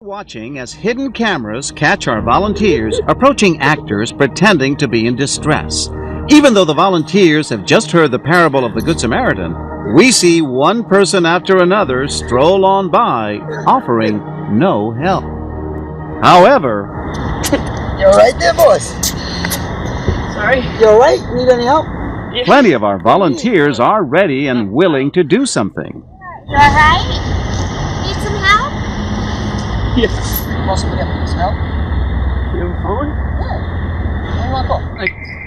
watching as hidden cameras catch our volunteers approaching actors pretending to be in distress. Even though the volunteers have just heard the parable of the Good Samaritan, we see one person after another stroll on by, offering no help. However... You're right there, boss. Sorry? You all right? Need any help? Yeah. Plenty of our volunteers are ready and willing to do something. You all right? Need some help? Yes. Call somebody up. Need some help? You have a phone? Yeah. Who do you want to call?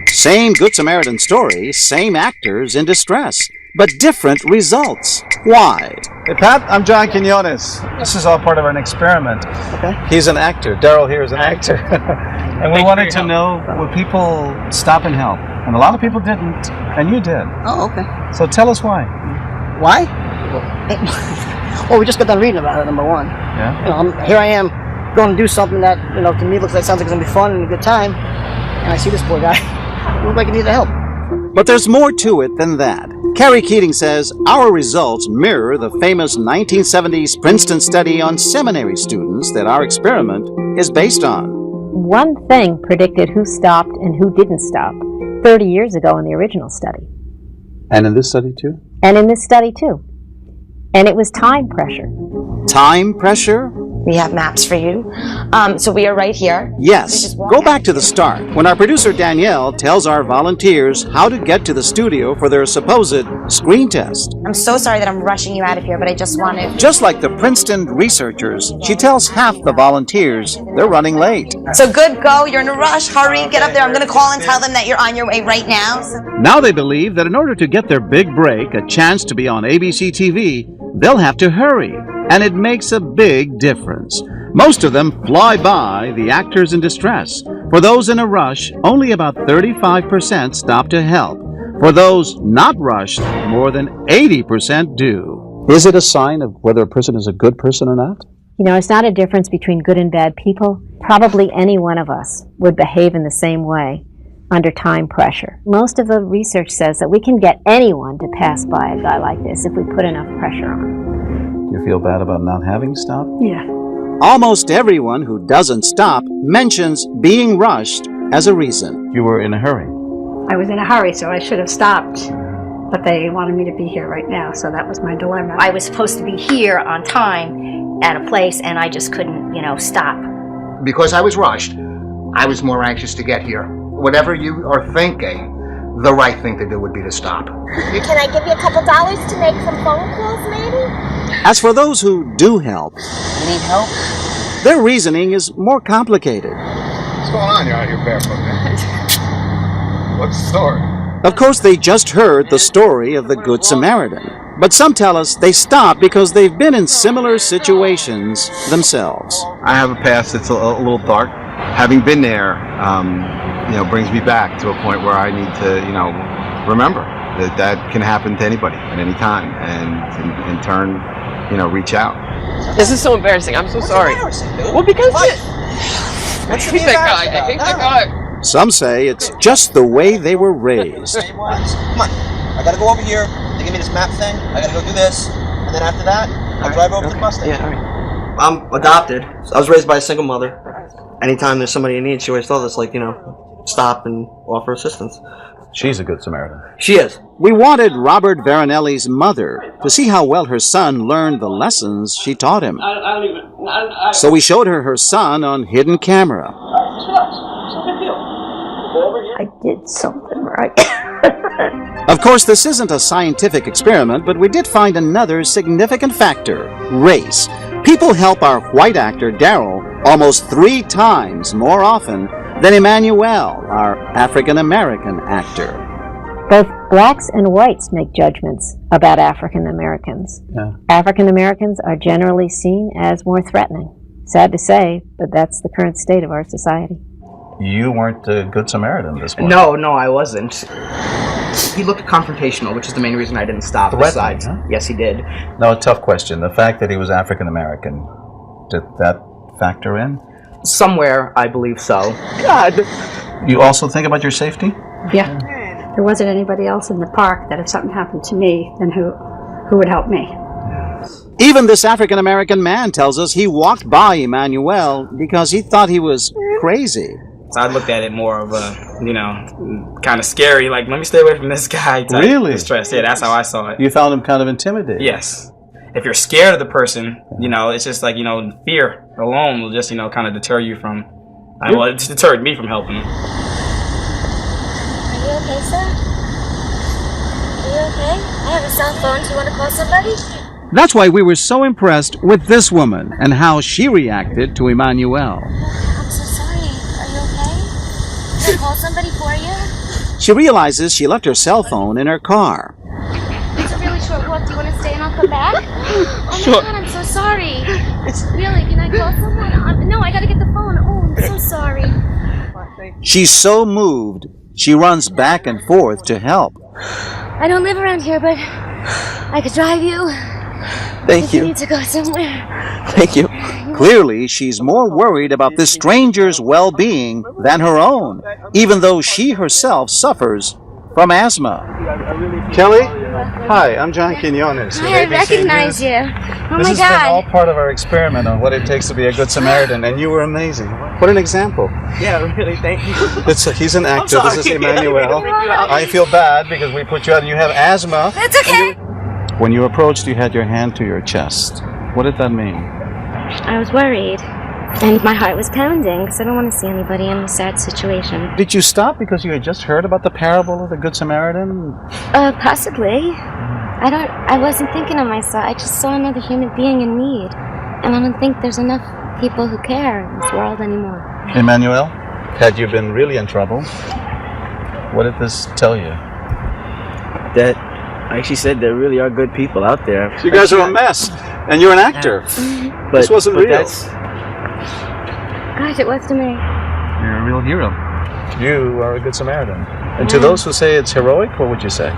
Same Good Samaritan story, same actors in distress, but different results. Why? Hey, Pat, I'm John Quinones. This is all part of an experiment. Okay. He's an actor. Daryl here is an actor. And we wanted to know, would people stop and help? And a lot of people didn't, and you did. Oh, okay. So tell us why. Why? Well, we just got done reading about it, number one. Yeah? You know, here I am going to do something that, you know, to me sounds like it's going to be fun and a good time. And I see this poor guy. Looks like he needs help. But there's more to it than that. Carrie Keating says our results mirror the famous 1970s Princeton study on seminary students that our experiment is based on. One thing predicted who stopped and who didn't stop 30 years ago in the original study. And in this study, too? And in this study, too. And it was time pressure. Time pressure? We have maps for you. So we are right here. Yes. Go back to the start, when our producer Danielle tells our volunteers how to get to the studio for their supposed screen test. I'm so sorry that I'm rushing you out of here, but I just wanted... Just like the Princeton researchers, she tells half the volunteers they're running late. So good, go. You're in a rush. Hurry, get up there. I'm going to call and tell them that you're on your way right now. Now they believe that in order to get their big break, a chance to be on ABC TV, they'll have to hurry. And it makes a big difference. Most of them fly by the actors in distress. For those in a rush, only about 35% stop to help. For those not rushed, more than 80% do. Is it a sign of whether a person is a good person or not? You know, it's not a difference between good and bad people. Probably any one of us would behave in the same way under time pressure. Most of the research says that we can get anyone to pass by a guy like this if we put enough pressure on him. You feel bad about not having stopped? Yeah. Almost everyone who doesn't stop mentions being rushed as a reason. You were in a hurry. I was in a hurry, so I should have stopped. But they wanted me to be here right now, so that was my dilemma. I was supposed to be here on time at a place, and I just couldn't, stop. Because I was rushed, I was more anxious to get here. Whatever you are thinking, the right thing to do would be to stop. Can I give you a couple dollars to make some phone calls, maybe? As for those who do help, You need help? their reasoning is more complicated. What's going on? You're out here barefoot, man. What's the story? Of course, they just heard the story of the Good Samaritan. But some tell us they stop because they've been in similar situations themselves. I have a past that's a little dark. Having been there, brings me back to a point where I need to, remember that can happen to anybody at any time, and in turn, reach out. This is so embarrassing. I'm so sorry. Well, because I hate that guy. I hate that guy. Some say it's just the way they were raised. Come on. I gotta go over here. They give me this map thing. I gotta go do this. And then after that, I'll drive over to the bus station. Yeah, all right. I'm adopted. I was raised by a single mother. Anytime there's somebody in need, she always told us, stop and offer assistance. She's a good Samaritan. She is. We wanted Robert Veronelli's mother to see how well her son learned the lessons she taught him. So we showed her son on hidden camera. I did something right. Of course, this isn't a scientific experiment, but we did find another significant factor: race. People help our white actor, Daryl, almost 3 times more often than Emmanuel, our African-American actor. Both blacks and whites make judgments about African Americans. Yeah. African Americans are generally seen as more threatening. Sad to say, but that's the current state of our society. You weren't a good Samaritan this morning. No, I wasn't. He looked confrontational, which is the main reason I didn't stop. Threatening, huh? Yes, he did. No, a tough question. The fact that he was African-American, did that factor in? Somewhere, I believe so. God! You also think about your safety? Yeah. There wasn't anybody else in the park that if something happened to me, then who would help me? Even this African-American man tells us he walked by Emmanuel because he thought he was crazy. So I looked at it more of a, you know, kind of scary, like, let me stay away from this guy type Really? stress. Yeah, that's how I saw it. You found him kind of intimidating. Yes. If you're scared of the person, you know, it's just like, you know, fear alone will just, you know, kind of deter you from, well, it deterred me from helping him. Are you okay, sir? Are you okay? I have a cell phone. Do you want to call somebody? That's why we were so impressed with this woman and how she reacted to Emmanuel. I'm so sorry. Are you okay? Can I call somebody for you? She realizes she left her cell phone in her car. It's a really short walk. Do you want to stay and I'll come back? Oh my God, I'm so sorry. Really, can I call someone? No, I gotta get the phone. Oh, I'm so sorry. She's so moved, she runs back and forth to help. I don't live around here, but I could drive you. Thank if you need to go somewhere. Thank you. Clearly, she's more worried about this stranger's well-being than her own, even though she herself suffers from asthma. Kelly? Hi, I'm John Quinones. I recognize you. Oh This my has God. been all part of our experiment on what it takes to be a good Samaritan, and you were amazing. What an example. Yeah, really, thank you. He's an actor. This is Emmanuel. I feel bad because we put you out and you have asthma. That's okay. When you approached, you had your hand to your chest. What did that mean? I was worried. And my heart was pounding because I don't want to see anybody in a sad situation. Did you stop because you had just heard about the parable of the Good Samaritan? Possibly. I wasn't thinking of myself. I just saw another human being in need. And I don't think there's enough people who care in this world anymore. Emmanuel, had you been really in trouble? What did this tell you? That, like she said, there really are good people out there. You guys are a mess, and you're an actor. This wasn't real. Gosh, it was to me. You're a real hero. You are a good Samaritan. And to those who say it's heroic, what would you say?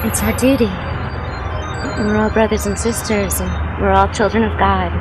It's our duty. We're all brothers and sisters, and we're all children of God.